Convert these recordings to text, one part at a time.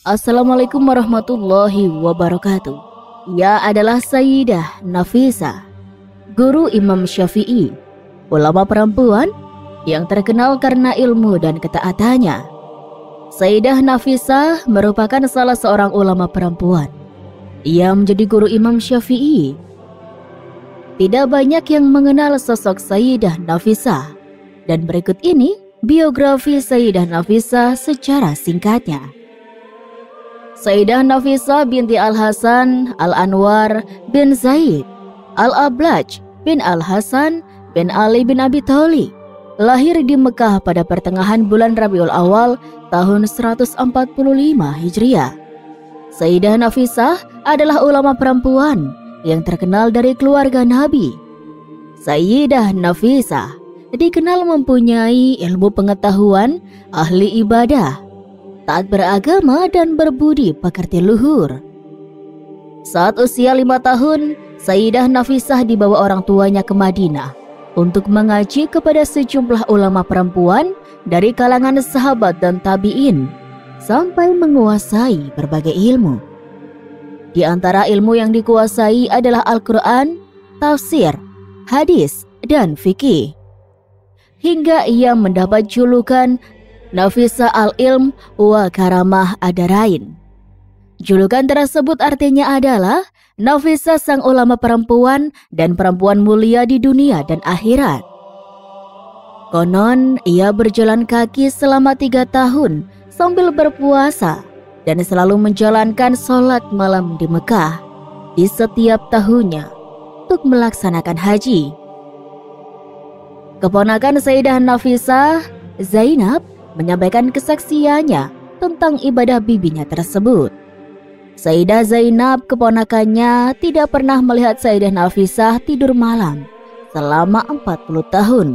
Assalamualaikum warahmatullahi wabarakatuh. Ia adalah Sayyidah Nafisah, guru Imam Syafi'i, ulama perempuan yang terkenal karena ilmu dan ketaatannya. Sayyidah Nafisah merupakan salah seorang ulama perempuan. Ia menjadi guru Imam Syafi'i. Tidak banyak yang mengenal sosok Sayyidah Nafisah, dan berikut ini biografi Sayyidah Nafisah secara singkatnya. Sayyidah Nafisah binti Al-Hasan Al-Anwar bin Zaid Al-Ablaj bin Al-Hasan bin Ali bin Abi Thalib lahir di Mekah pada pertengahan bulan Rabiul Awal tahun 145 Hijriah. Sayyidah Nafisah adalah ulama perempuan yang terkenal dari keluarga Nabi. Sayyidah Nafisah dikenal mempunyai ilmu pengetahuan, ahli ibadah, taat beragama, dan berbudi pekerti luhur. Saat usia 5 tahun, Sayyidah Nafisah dibawa orang tuanya ke Madinah untuk mengaji kepada sejumlah ulama perempuan dari kalangan sahabat dan tabi'in sampai menguasai berbagai ilmu. Di antara ilmu yang dikuasai adalah Al-Quran, tafsir, hadis, dan fikih. Hingga ia mendapat julukan Nafisah al-Ilm wa Karamah Adarain. Julukan tersebut artinya adalah Nafisah sang ulama perempuan dan perempuan mulia di dunia dan akhirat. Konon ia berjalan kaki selama 3 tahun sambil berpuasa dan selalu menjalankan sholat malam di Mekah di setiap tahunnya untuk melaksanakan haji. Keponakan Sayyidah Nafisah, Zainab, menyampaikan kesaksiannya tentang ibadah bibinya tersebut. Sayyidah Zainab, keponakannya, tidak pernah melihat Sayyidah Nafisah tidur malam selama 40 tahun.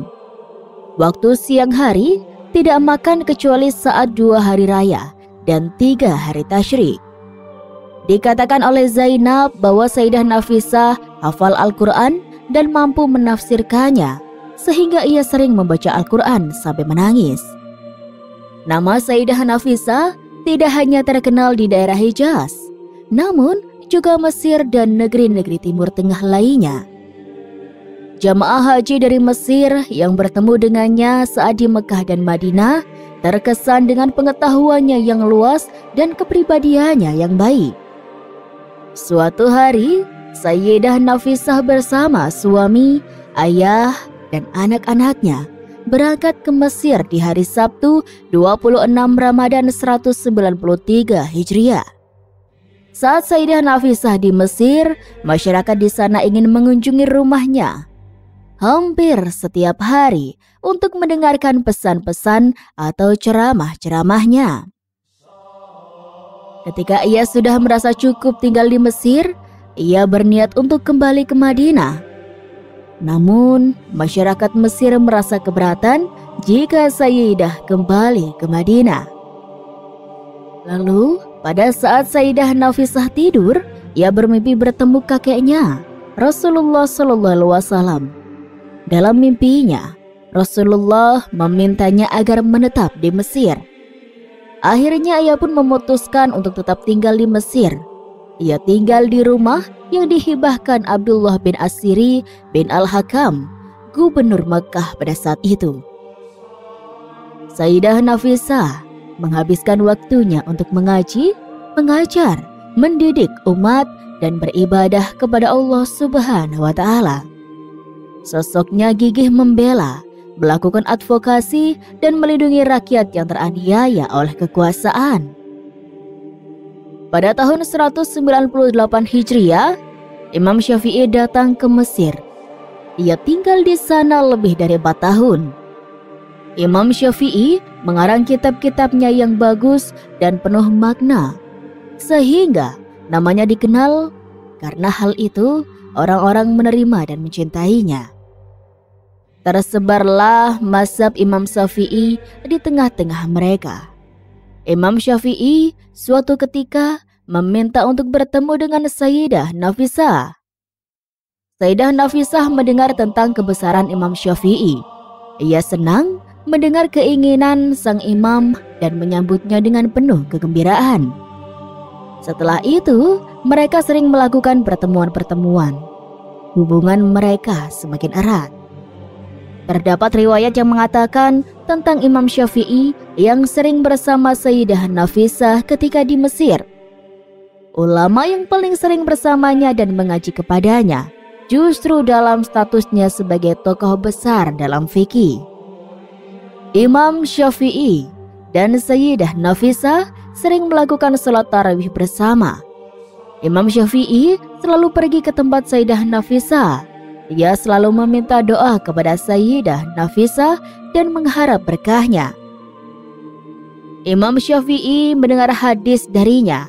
Waktu siang hari tidak makan kecuali saat 2 hari raya dan 3 hari tasyrik. Dikatakan oleh Zainab bahwa Sayyidah Nafisah hafal Al-Quran dan mampu menafsirkannya, sehingga ia sering membaca Al-Quran sampai menangis. Nama Sayyidah Nafisah tidak hanya terkenal di daerah Hijaz, namun juga Mesir dan negeri-negeri Timur Tengah lainnya. Jamaah haji dari Mesir yang bertemu dengannya saat di Mekah dan Madinah terkesan dengan pengetahuannya yang luas dan kepribadiannya yang baik. Suatu hari, Sayyidah Nafisah bersama suami, ayah, dan anak-anaknya berangkat ke Mesir di hari Sabtu 26 Ramadan 193 Hijriah. Saat Sayyidah Nafisah di Mesir, masyarakat di sana ingin mengunjungi rumahnya hampir setiap hari untuk mendengarkan pesan-pesan atau ceramah-ceramahnya. Ketika ia sudah merasa cukup tinggal di Mesir, ia berniat untuk kembali ke Madinah. Namun, masyarakat Mesir merasa keberatan jika Sayyidah kembali ke Madinah. Lalu, pada saat Sayyidah Nafisah tidur, ia bermimpi bertemu kakeknya, Rasulullah SAW. Dalam mimpinya, Rasulullah memintanya agar menetap di Mesir. Akhirnya ia pun memutuskan untuk tetap tinggal di Mesir. Ia tinggal di rumah yang dihibahkan Abdullah bin Asiri bin Al-Hakam, gubernur Mekah pada saat itu. Sayyidah Nafisah menghabiskan waktunya untuk mengaji, mengajar, mendidik umat, dan beribadah kepada Allah Subhanahu wa Ta'ala. Sosoknya gigih membela, melakukan advokasi, dan melindungi rakyat yang teraniaya oleh kekuasaan. Pada tahun 198 Hijriah, Imam Syafi'i datang ke Mesir. Ia tinggal di sana lebih dari 4 tahun. Imam Syafi'i mengarang kitab-kitabnya yang bagus dan penuh makna, sehingga namanya dikenal. Karena hal itu, orang-orang menerima dan mencintainya. Tersebarlah mazhab Imam Syafi'i di tengah-tengah mereka. Imam Syafi'i suatu ketika meminta untuk bertemu dengan Sayyidah Nafisah. Sayyidah Nafisah mendengar tentang kebesaran Imam Syafi'i. Ia senang mendengar keinginan sang imam dan menyambutnya dengan penuh kegembiraan. Setelah itu, mereka sering melakukan pertemuan-pertemuan. Hubungan mereka semakin erat. Terdapat riwayat yang mengatakan tentang Imam Syafi'i yang sering bersama Sayyidah Nafisah ketika di Mesir. Ulama yang paling sering bersamanya dan mengaji kepadanya justru dalam statusnya sebagai tokoh besar dalam fikih. Imam Syafi'i dan Sayyidah Nafisah sering melakukan sholat tarawih bersama. Imam Syafi'i selalu pergi ke tempat Sayyidah Nafisah. Ia selalu meminta doa kepada Sayyidah Nafisah dan mengharap berkahnya. Imam Syafi'i mendengar hadis darinya.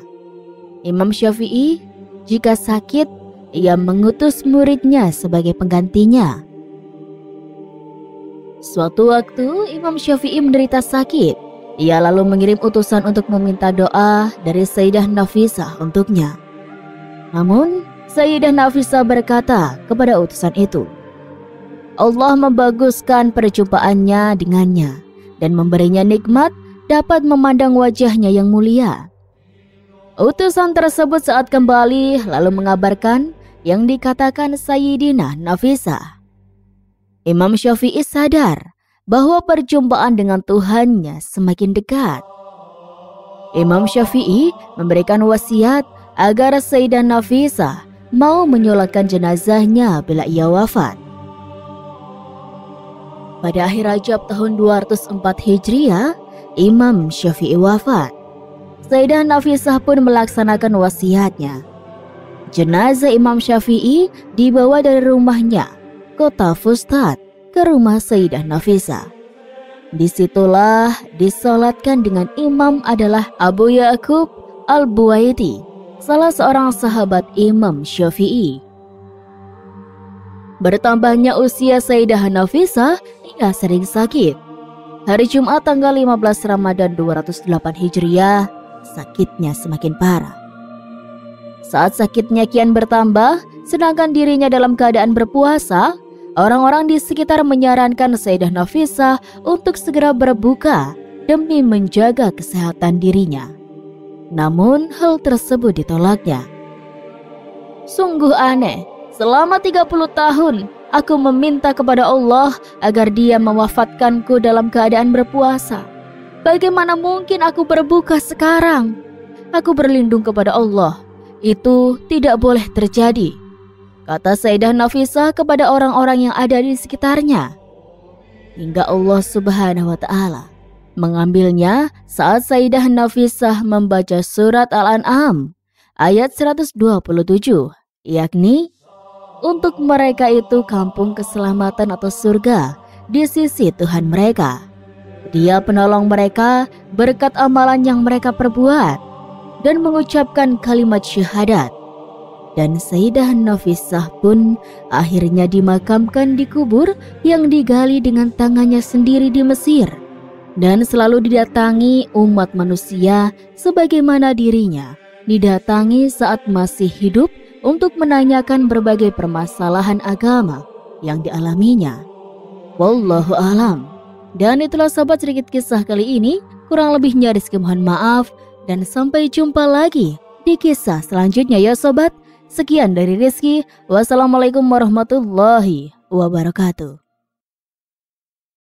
Imam Syafi'i jika sakit, ia mengutus muridnya sebagai penggantinya. Suatu waktu Imam Syafi'i menderita sakit. Ia lalu mengirim utusan untuk meminta doa dari Sayyidah Nafisah untuknya. Namun Sayyidah Nafisah berkata kepada utusan itu, Allah membaguskan perjumpaannya dengannya dan memberinya nikmat dapat memandang wajahnya yang mulia. Utusan tersebut saat kembali lalu mengabarkan yang dikatakan Sayyidina Nafisah. Imam Syafi'i sadar bahwa perjumpaan dengan Tuhannya semakin dekat. Imam Syafi'i memberikan wasiat agar Sayyidah Nafisah mau menyolatkan jenazahnya bila ia wafat. Pada akhir Rajab tahun 204 Hijriah, Imam Syafi'i wafat. Sayyidah Nafisah pun melaksanakan wasiatnya. Jenazah Imam Syafi'i dibawa dari rumahnya, kota Fustat, ke rumah Sayyidah Nafisah. Disitulah disolatkan dengan imam adalah Abu Ya'qub Al-Buwaiti, salah seorang sahabat Imam Syafi'i. Bertambahnya usia Sayyidah Nafisah, ia sering sakit. Hari Jumat tanggal 15 Ramadan 208 Hijriah, sakitnya semakin parah. Saat sakitnya kian bertambah, sedangkan dirinya dalam keadaan berpuasa, orang-orang di sekitar menyarankan Sayyidah Nafisah untuk segera berbuka demi menjaga kesehatan dirinya. Namun hal tersebut ditolaknya. Sungguh aneh, selama 30 tahun aku meminta kepada Allah agar Dia mewafatkanku dalam keadaan berpuasa. Bagaimana mungkin aku berbuka sekarang? Aku berlindung kepada Allah, itu tidak boleh terjadi, kata Sayyidah Nafisah kepada orang-orang yang ada di sekitarnya. Hingga Allah Subhanahu wa Ta'ala mengambilnya saat Sayyidah Nafisah membaca surat Al-An'am ayat 127, yakni untuk mereka itu kampung keselamatan atau surga di sisi Tuhan mereka. Dia penolong mereka berkat amalan yang mereka perbuat dan mengucapkan kalimat syahadat. Dan Sayyidah Nafisah pun akhirnya dimakamkan di kubur yang digali dengan tangannya sendiri di Mesir, dan selalu didatangi umat manusia sebagaimana dirinya didatangi saat masih hidup untuk menanyakan berbagai permasalahan agama yang dialaminya. Wallahu a'lam. Dan itulah sahabat sedikit kisah kali ini, kurang lebihnya Rizky mohon maaf, dan sampai jumpa lagi di kisah selanjutnya ya sobat. Sekian dari Rizky, wassalamualaikum warahmatullahi wabarakatuh.